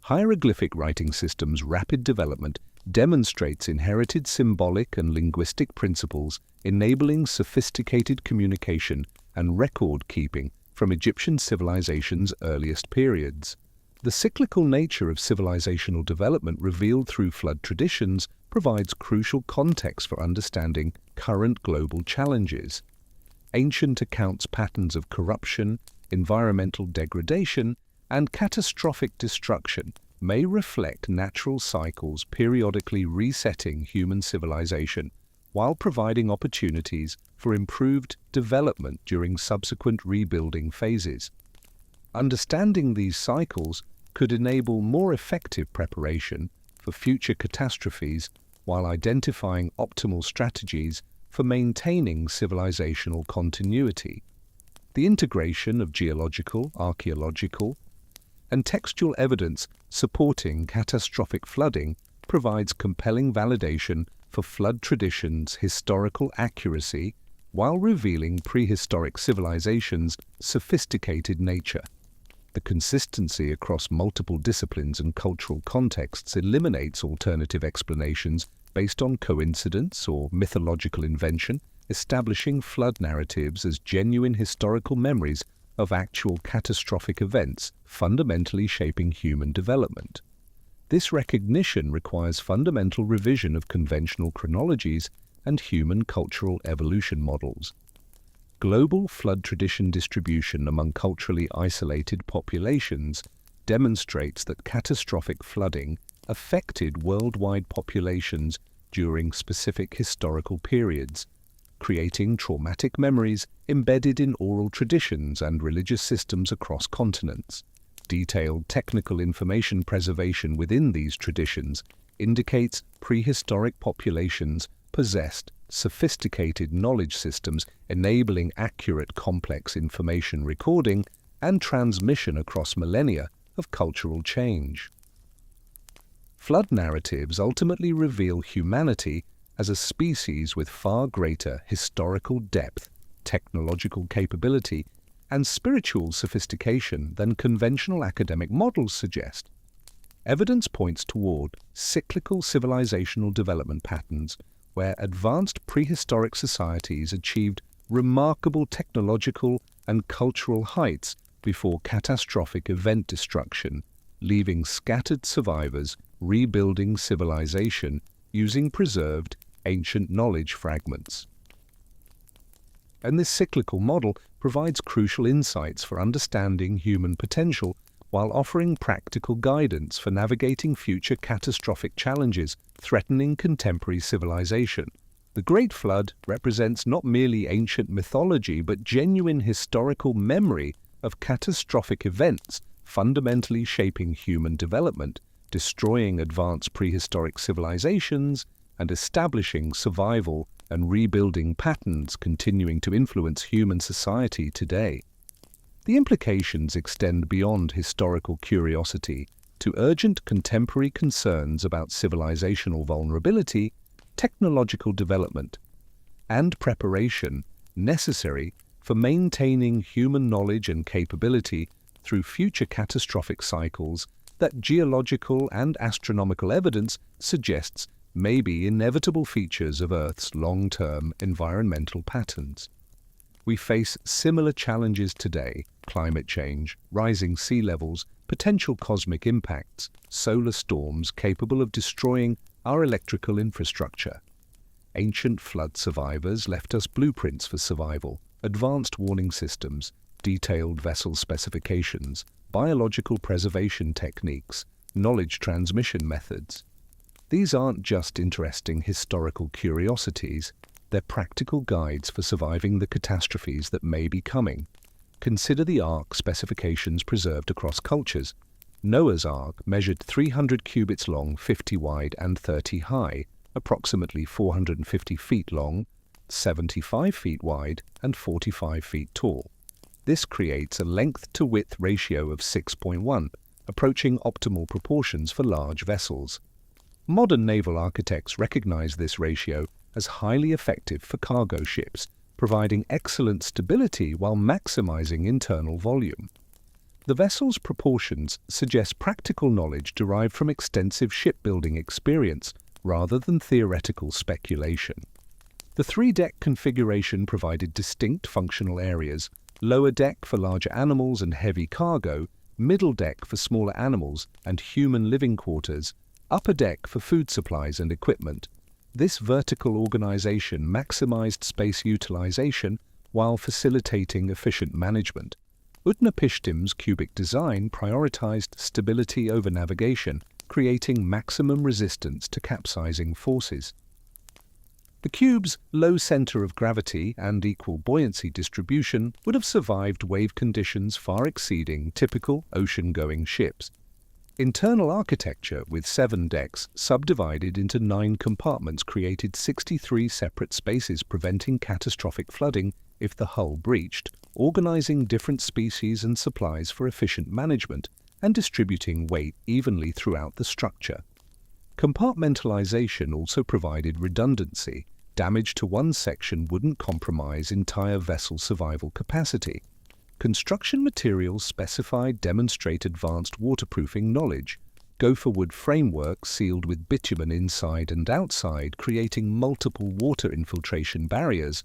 Hieroglyphic writing systems' rapid development demonstrates inherited symbolic and linguistic principles, enabling sophisticated communication and record-keeping from Egyptian civilization's earliest periods. The cyclical nature of civilizational development revealed through flood traditions provides crucial context for understanding current global challenges. Ancient accounts patterns of corruption, environmental degradation, and catastrophic destruction may reflect natural cycles periodically resetting human civilization, while providing opportunities for improved development during subsequent rebuilding phases. Understanding these cycles could enable more effective preparation for future catastrophes while identifying optimal strategies for maintaining civilizational continuity. The integration of geological, archaeological, and textual evidence supporting catastrophic flooding provides compelling validation for flood traditions' historical accuracy while revealing prehistoric civilizations' sophisticated nature. The consistency across multiple disciplines and cultural contexts eliminates alternative explanations based on coincidence or mythological invention, establishing flood narratives as genuine historical memories of actual catastrophic events fundamentally shaping human development. This recognition requires fundamental revision of conventional chronologies and human cultural evolution models. Global flood tradition distribution among culturally isolated populations demonstrates that catastrophic flooding affected worldwide populations during specific historical periods, creating traumatic memories embedded in oral traditions and religious systems across continents. Detailed technical information preservation within these traditions indicates prehistoric populations possessed sophisticated knowledge systems enabling accurate complex information recording and transmission across millennia of cultural change. Flood narratives ultimately reveal humanity as a species with far greater historical depth, technological capability, and spiritual sophistication than conventional academic models suggest. Evidence points toward cyclical civilizational development patterns where advanced prehistoric societies achieved remarkable technological and cultural heights before catastrophic event destruction, leaving scattered survivors rebuilding civilization using preserved ancient knowledge fragments. And this cyclical model provides crucial insights for understanding human potential while offering practical guidance for navigating future catastrophic challenges threatening contemporary civilization. The Great Flood represents not merely ancient mythology but genuine historical memory of catastrophic events fundamentally shaping human development, destroying advanced prehistoric civilizations, and establishing survival and rebuilding patterns continuing to influence human society today. The implications extend beyond historical curiosity to urgent contemporary concerns about civilizational vulnerability, technological development, and preparation necessary for maintaining human knowledge and capability through future catastrophic cycles that geological and astronomical evidence suggests may be inevitable features of Earth's long-term environmental patterns. We face similar challenges today: climate change, rising sea levels, potential cosmic impacts, solar storms capable of destroying our electrical infrastructure. Ancient flood survivors left us blueprints for survival, advanced warning systems, detailed vessel specifications, biological preservation techniques, knowledge transmission methods. These aren't just interesting historical curiosities, they're practical guides for surviving the catastrophes that may be coming. Consider the Ark specifications preserved across cultures. Noah's Ark measured 300 cubits long, 50 wide, and 30 high, approximately 450 feet long, 75 feet wide, and 45 feet tall. This creates a length-to-width ratio of 6.1, approaching optimal proportions for large vessels. Modern naval architects recognize this ratio as highly effective for cargo ships, providing excellent stability while maximizing internal volume. The vessel's proportions suggest practical knowledge derived from extensive shipbuilding experience rather than theoretical speculation. The three-deck configuration provided distinct functional areas: lower deck for larger animals and heavy cargo, middle deck for smaller animals and human living quarters, upper deck for food supplies and equipment. This vertical organization maximized space utilization while facilitating efficient management. Utnapishtim's cubic design prioritized stability over navigation, creating maximum resistance to capsizing forces. The cube's low center of gravity and equal buoyancy distribution would have survived wave conditions far exceeding typical ocean-going ships. Internal architecture, with 7 decks subdivided into 9 compartments, created 63 separate spaces, preventing catastrophic flooding if the hull breached, organizing different species and supplies for efficient management, and distributing weight evenly throughout the structure. Compartmentalization also provided redundancy. Damage to one section wouldn't compromise entire vessel survival capacity. Construction materials specified demonstrate advanced waterproofing knowledge. Gopher wood frameworks sealed with bitumen inside and outside, creating multiple water infiltration barriers,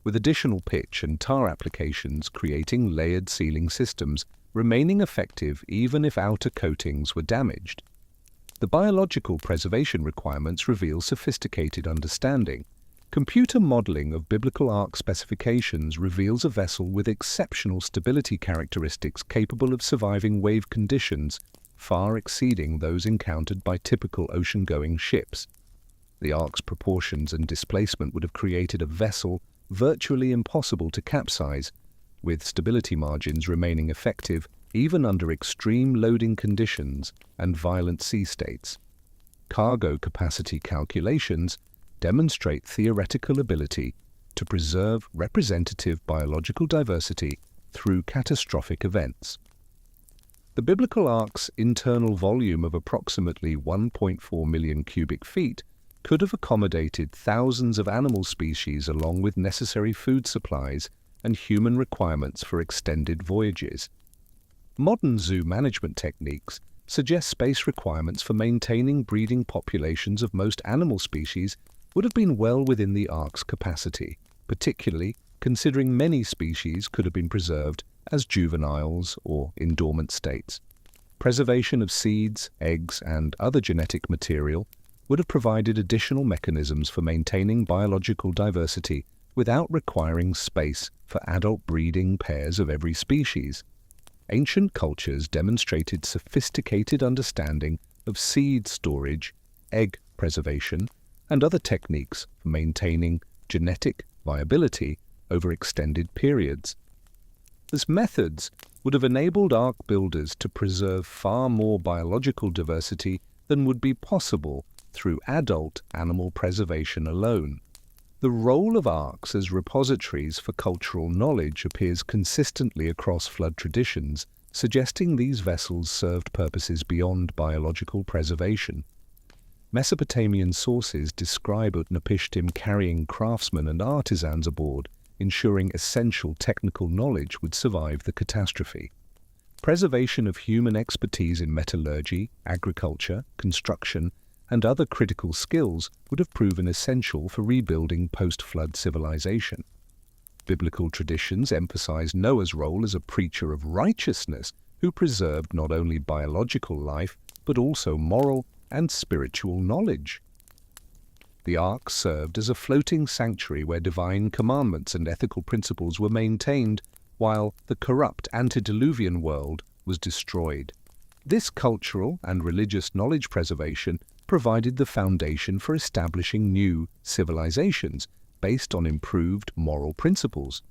with additional pitch and tar applications creating layered sealing systems, remaining effective even if outer coatings were damaged. The biological preservation requirements reveal sophisticated understanding. Computer modeling of biblical ark specifications reveals a vessel with exceptional stability characteristics capable of surviving wave conditions far exceeding those encountered by typical ocean-going ships. The ark's proportions and displacement would have created a vessel virtually impossible to capsize, with stability margins remaining effective even under extreme loading conditions and violent sea states. Cargo capacity calculations demonstrate theoretical ability to preserve representative biological diversity through catastrophic events. The biblical ark's internal volume of approximately 1.4 million cubic feet could have accommodated thousands of animal species along with necessary food supplies and human requirements for extended voyages. Modern zoo management techniques suggest space requirements for maintaining breeding populations of most animal species would have been well within the ark's capacity, particularly considering many species could have been preserved as juveniles or in dormant states. Preservation of seeds, eggs, and other genetic material would have provided additional mechanisms for maintaining biological diversity without requiring space for adult breeding pairs of every species. Ancient cultures demonstrated sophisticated understanding of seed storage, egg preservation, and other techniques for maintaining genetic viability over extended periods. These methods would have enabled ark builders to preserve far more biological diversity than would be possible through adult animal preservation alone. The role of arks as repositories for cultural knowledge appears consistently across flood traditions, suggesting these vessels served purposes beyond biological preservation. Mesopotamian sources describe Utnapishtim carrying craftsmen and artisans aboard, ensuring essential technical knowledge would survive the catastrophe. Preservation of human expertise in metallurgy, agriculture, construction, and other critical skills would have proven essential for rebuilding post-flood civilization. Biblical traditions emphasize Noah's role as a preacher of righteousness who preserved not only biological life but also moral and spiritual knowledge. The ark served as a floating sanctuary where divine commandments and ethical principles were maintained while the corrupt antediluvian world was destroyed. This cultural and religious knowledge preservation provided the foundation for establishing new civilizations based on improved moral principles.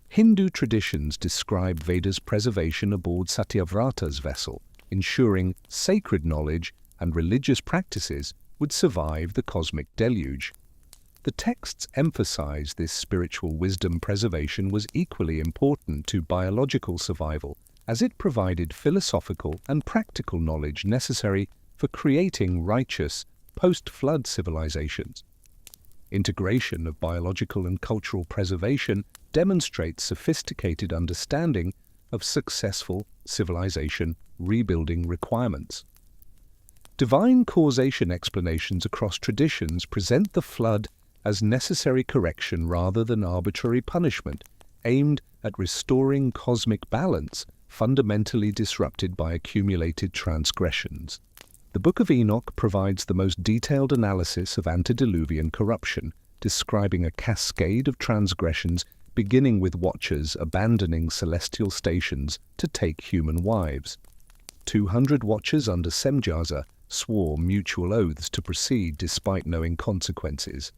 Hindu traditions describe Veda's preservation aboard Satyavrata's vessel, ensuring sacred knowledge and religious practices would survive the cosmic deluge. The texts emphasize this spiritual wisdom preservation was equally important to biological survival, as it provided philosophical and practical knowledge necessary for creating righteous, post-flood civilizations. Integration of biological and cultural preservation demonstrates sophisticated understanding of successful civilization rebuilding requirements. Divine causation explanations across traditions present the flood as necessary correction rather than arbitrary punishment, aimed at restoring cosmic balance fundamentally disrupted by accumulated transgressions. The Book of Enoch provides the most detailed analysis of antediluvian corruption, describing a cascade of transgressions beginning with watchers abandoning celestial stations to take human wives. 200 watchers under Semjaza swore mutual oaths to proceed despite knowing consequences.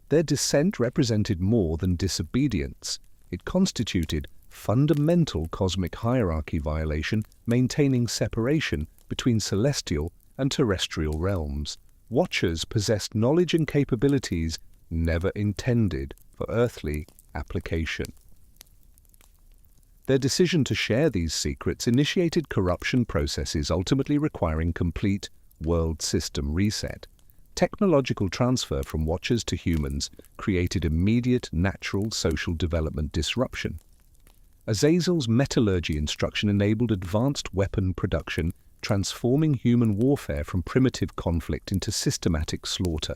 Their dissent represented more than disobedience. It constituted fundamental cosmic hierarchy violation, maintaining separation between celestial and terrestrial realms. Watchers possessed knowledge and capabilities never intended for earthly application. Their decision to share these secrets initiated corruption processes ultimately requiring complete world system reset. Technological transfer from watchers to humans created immediate natural social development disruption. Azazel's metallurgy instruction enabled advanced weapon production, transforming human warfare from primitive conflict into systematic slaughter.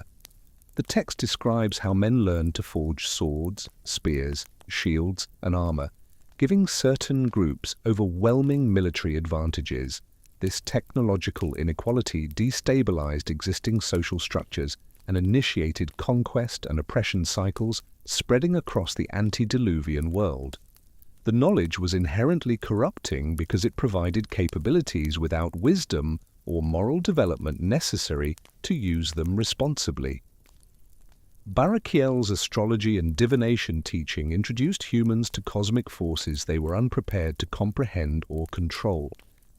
The text describes how men learned to forge swords, spears, shields, and armor, giving certain groups overwhelming military advantages. This technological inequality destabilized existing social structures and initiated conquest and oppression cycles spreading across the antediluvian world. The knowledge was inherently corrupting because it provided capabilities without wisdom or moral development necessary to use them responsibly. Barakiel's astrology and divination teaching introduced humans to cosmic forces they were unprepared to comprehend or control.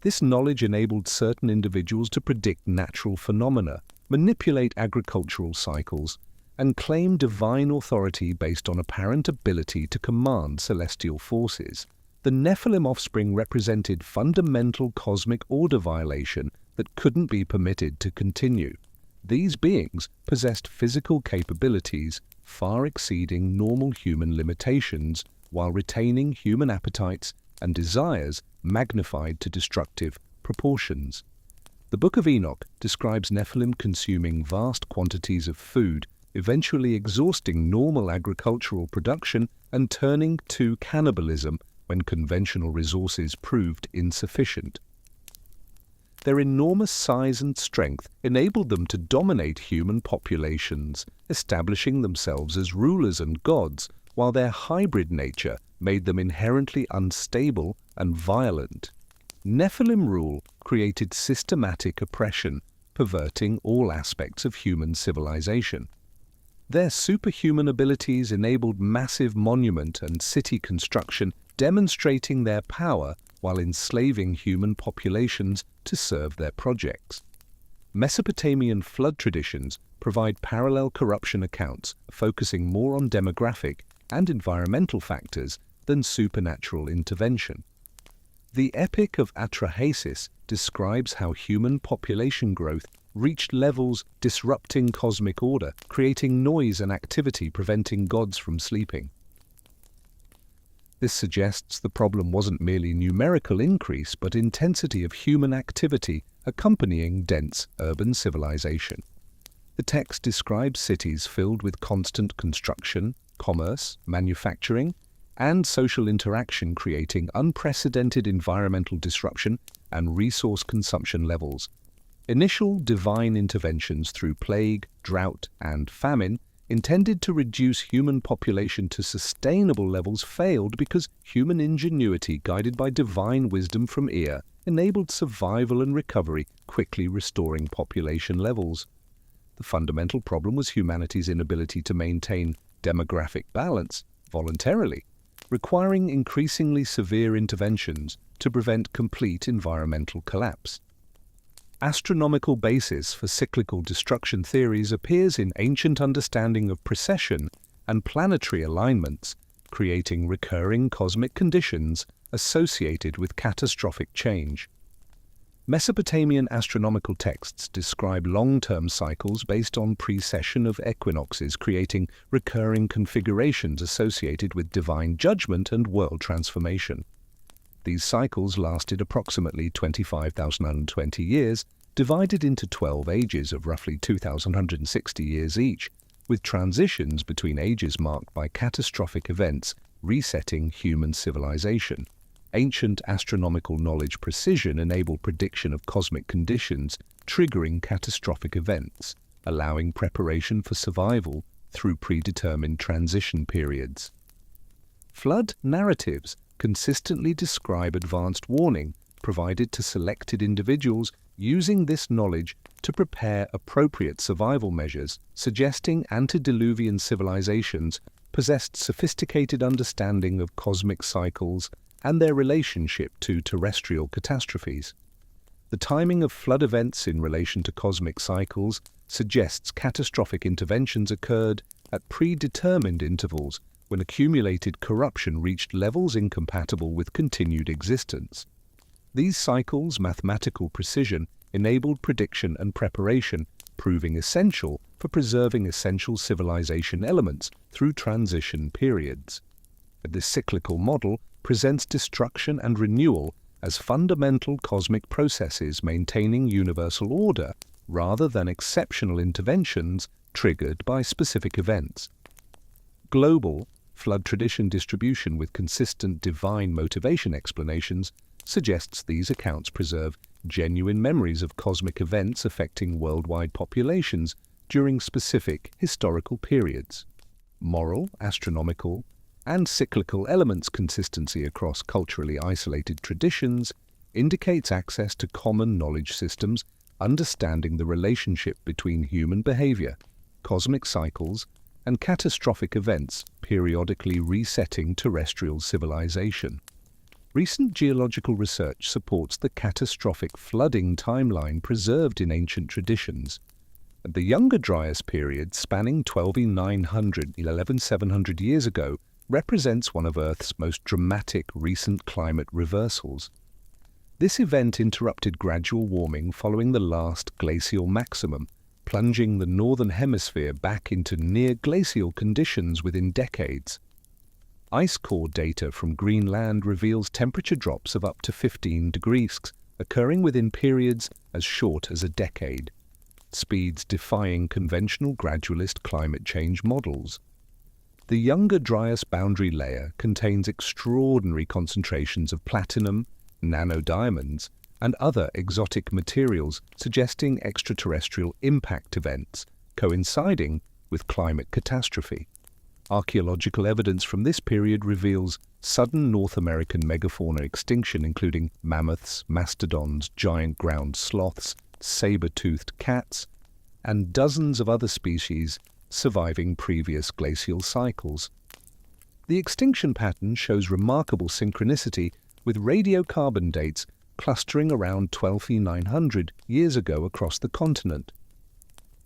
This knowledge enabled certain individuals to predict natural phenomena, manipulate agricultural cycles, and claim divine authority based on apparent ability to command celestial forces. The Nephilim offspring represented fundamental cosmic order violation that couldn't be permitted to continue. These beings possessed physical capabilities far exceeding normal human limitations while retaining human appetites and desires magnified to destructive proportions. The Book of Enoch describes Nephilim consuming vast quantities of food, eventually exhausting normal agricultural production and turning to cannibalism when conventional resources proved insufficient. Their enormous size and strength enabled them to dominate human populations, establishing themselves as rulers and gods, while their hybrid nature made them inherently unstable and violent. Nephilim rule created systematic oppression, perverting all aspects of human civilization. Their superhuman abilities enabled massive monument and city construction, demonstrating their power while enslaving human populations to serve their projects. Mesopotamian flood traditions provide parallel corruption accounts, focusing more on demographic and environmental factors than supernatural intervention. The Epic of Atrahasis describes how human population growth reached levels disrupting cosmic order, creating noise and activity preventing gods from sleeping. This suggests the problem wasn't merely numerical increase, but intensity of human activity accompanying dense urban civilization. The text describes cities filled with constant construction, commerce, manufacturing, and social interaction, creating unprecedented environmental disruption and resource consumption levels. Initial divine interventions through plague, drought, and famine intended to reduce human population to sustainable levels failed because human ingenuity, guided by divine wisdom from Ea, enabled survival and recovery, quickly restoring population levels. The fundamental problem was humanity's inability to maintain demographic balance voluntarily, requiring increasingly severe interventions to prevent complete environmental collapse. Astronomical basis for cyclical destruction theories appears in ancient understanding of precession and planetary alignments, creating recurring cosmic conditions associated with catastrophic change. Mesopotamian astronomical texts describe long-term cycles based on precession of equinoxes, creating recurring configurations associated with divine judgment and world transformation. These cycles lasted approximately 25,020 years, divided into 12 ages of roughly 2,160 years each, with transitions between ages marked by catastrophic events resetting human civilization. Ancient astronomical knowledge precision enabled prediction of cosmic conditions, triggering catastrophic events, allowing preparation for survival through predetermined transition periods. Flood narratives consistently describe advanced warning provided to selected individuals using this knowledge to prepare appropriate survival measures, suggesting antediluvian civilizations possessed sophisticated understanding of cosmic cycles and their relationship to terrestrial catastrophes. The timing of flood events in relation to cosmic cycles suggests catastrophic interventions occurred at predetermined intervals when accumulated corruption reached levels incompatible with continued existence. These cycles' mathematical precision enabled prediction and preparation, proving essential for preserving essential civilization elements through transition periods. This cyclical model presents destruction and renewal as fundamental cosmic processes maintaining universal order rather than exceptional interventions triggered by specific events. Global flood tradition distribution with consistent divine motivation explanations suggests these accounts preserve genuine memories of cosmic events affecting worldwide populations during specific historical periods. Moral, astronomical, and cyclical elements consistency across culturally isolated traditions indicates access to common knowledge systems, understanding the relationship between human behavior, cosmic cycles, and catastrophic events periodically resetting terrestrial civilization. Recent geological research supports the catastrophic flooding timeline preserved in ancient traditions. The Younger Dryas period, spanning 12,900 to 11,700 years ago, represents one of Earth's most dramatic recent climate reversals. This event interrupted gradual warming following the last glacial maximum, plunging the northern hemisphere back into near-glacial conditions within decades. Ice core data from Greenland reveals temperature drops of up to 15 degrees, occurring within periods as short as a decade, speeds defying conventional gradualist climate change models. The Younger Dryas boundary layer contains extraordinary concentrations of platinum, nanodiamonds, and other exotic materials suggesting extraterrestrial impact events coinciding with climate catastrophe. Archaeological evidence from this period reveals sudden North American megafauna extinction, including mammoths, mastodons, giant ground sloths, saber-toothed cats, and dozens of other species surviving previous glacial cycles. The extinction pattern shows remarkable synchronicity, with radiocarbon dates clustering around 12,900 years ago across the continent.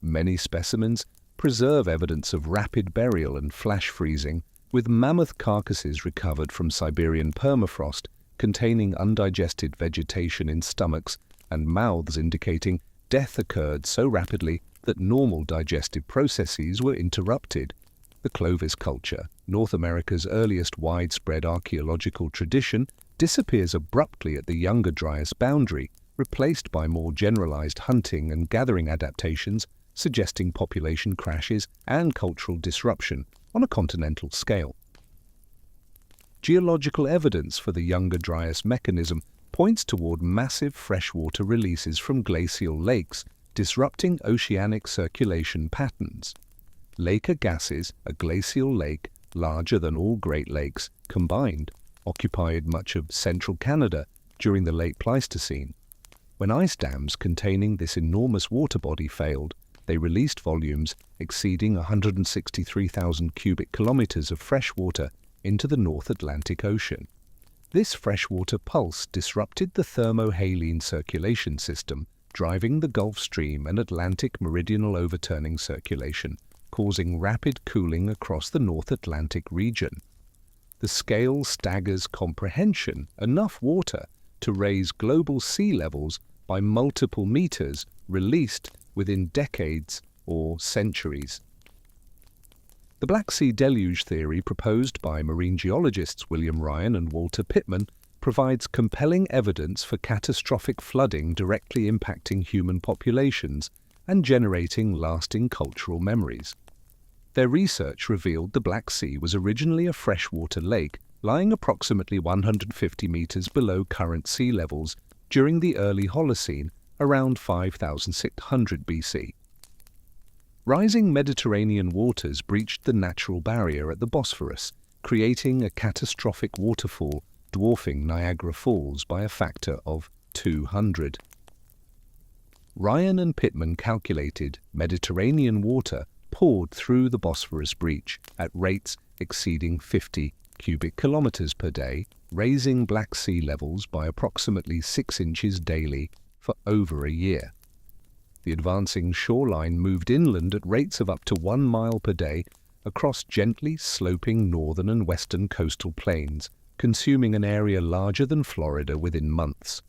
Many specimens preserve evidence of rapid burial and flash freezing, with mammoth carcasses recovered from Siberian permafrost containing undigested vegetation in stomachs and mouths, indicating death occurred so rapidly that normal digestive processes were interrupted. The Clovis culture, North America's earliest widespread archaeological tradition, disappears abruptly at the Younger Dryas boundary, replaced by more generalized hunting and gathering adaptations, suggesting population crashes and cultural disruption on a continental scale. Geological evidence for the Younger Dryas mechanism points toward massive freshwater releases from glacial lakes, disrupting oceanic circulation patterns. Lake Agassiz, a glacial lake larger than all Great Lakes combined, occupied much of central Canada during the late Pleistocene. When ice dams containing this enormous water body failed, they released volumes exceeding 163,000 cubic kilometers of fresh water into the North Atlantic Ocean. This freshwater pulse disrupted the thermohaline circulation system, driving the Gulf Stream and Atlantic meridional overturning circulation, causing rapid cooling across the North Atlantic region. The scale staggers comprehension: enough water to raise global sea levels by multiple meters released within decades or centuries. The Black Sea deluge theory, proposed by marine geologists William Ryan and Walter Pittman, provides compelling evidence for catastrophic flooding directly impacting human populations and generating lasting cultural memories. Their research revealed the Black Sea was originally a freshwater lake lying approximately 150 meters below current sea levels during the early Holocene, around 5,600 BC. Rising Mediterranean waters breached the natural barrier at the Bosphorus, creating a catastrophic waterfall dwarfing Niagara Falls by a factor of 200. Ryan and Pittman calculated Mediterranean water poured through the Bosphorus breach at rates exceeding 50 cubic kilometers per day, raising Black Sea levels by approximately 6 inches daily for over a year. The advancing shoreline moved inland at rates of up to 1 mile per day across gently sloping northern and western coastal plains, consuming an area larger than Florida within months.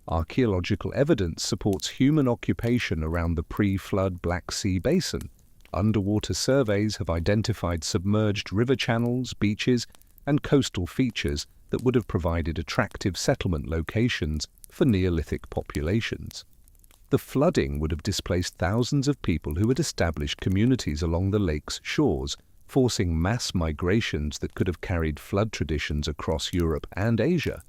Archaeological evidence supports human occupation around the pre-flood Black Sea basin. Underwater surveys have identified submerged river channels, beaches, and coastal features that would have provided attractive settlement locations for Neolithic populations. The flooding would have displaced thousands of people who had established communities along the lake's shores, forcing mass migrations that could have carried flood traditions across Europe and Asia.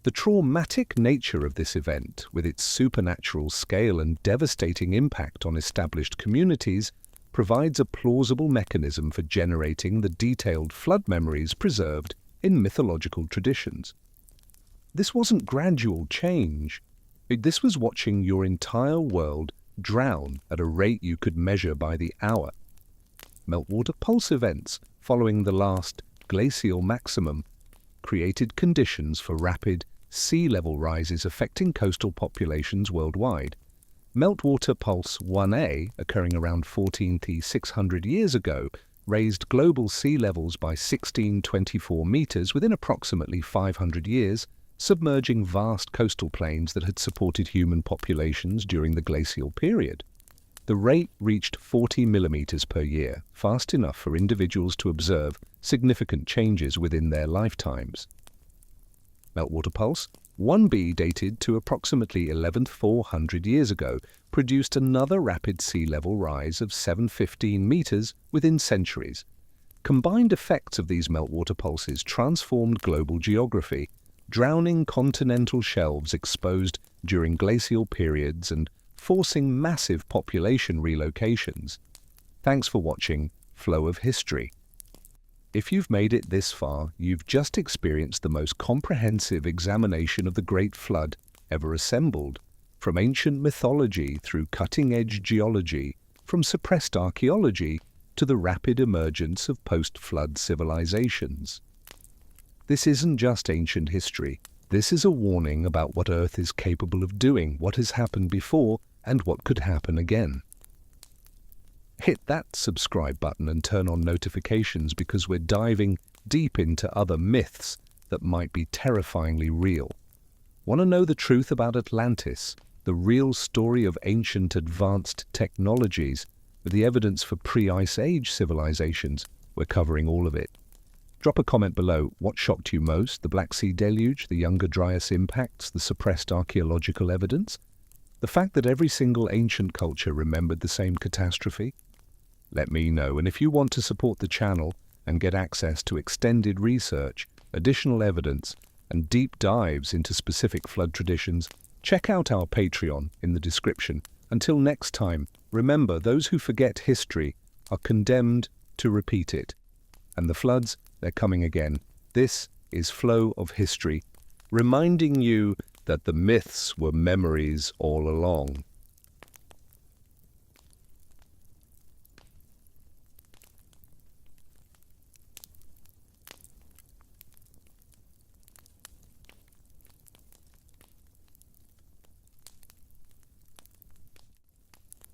The traumatic nature of this event, with its supernatural scale and devastating impact on established communities, provides a plausible mechanism for generating the detailed flood memories preserved in mythological traditions. This wasn't gradual change. This was watching your entire world drown at a rate you could measure by the hour. Meltwater pulse events following the last glacial maximum created conditions for rapid sea level rises affecting coastal populations worldwide. Meltwater Pulse 1A, occurring around 14,600 years ago, raised global sea levels by 1624 meters within approximately 500 years, submerging vast coastal plains that had supported human populations during the glacial period. The rate reached 40 millimeters per year, fast enough for individuals to observe significant changes within their lifetimes. Meltwater Pulse 1B, dated to approximately 11,400 years ago, produced another rapid sea level rise of 715 meters within centuries. Combined effects of these meltwater pulses transformed global geography, drowning continental shelves exposed during glacial periods and forcing massive population relocations. Thanks for watching Flow of History. If you've made it this far, you've just experienced the most comprehensive examination of the Great Flood ever assembled, from ancient mythology through cutting-edge geology, from suppressed archaeology to the rapid emergence of post-flood civilizations. This isn't just ancient history. This is a warning about what Earth is capable of doing, what has happened before, and what could happen again. Hit that subscribe button and turn on notifications, because we're diving deep into other myths that might be terrifyingly real. Want to know the truth about Atlantis, the real story of ancient advanced technologies, with the evidence for pre-Ice Age civilizations? We're covering all of it. Drop a comment below. What shocked you most? The Black Sea deluge, the Younger Dryas impacts, the suppressed archaeological evidence? The fact that every single ancient culture remembered the same catastrophe? Let me know, and if you want to support the channel and get access to extended research, additional evidence, and deep dives into specific flood traditions, check out our Patreon in the description. Until next time, remember, those who forget history are condemned to repeat it. And the floods, they're coming again. This is Flow of History, reminding you that the myths were memories all along.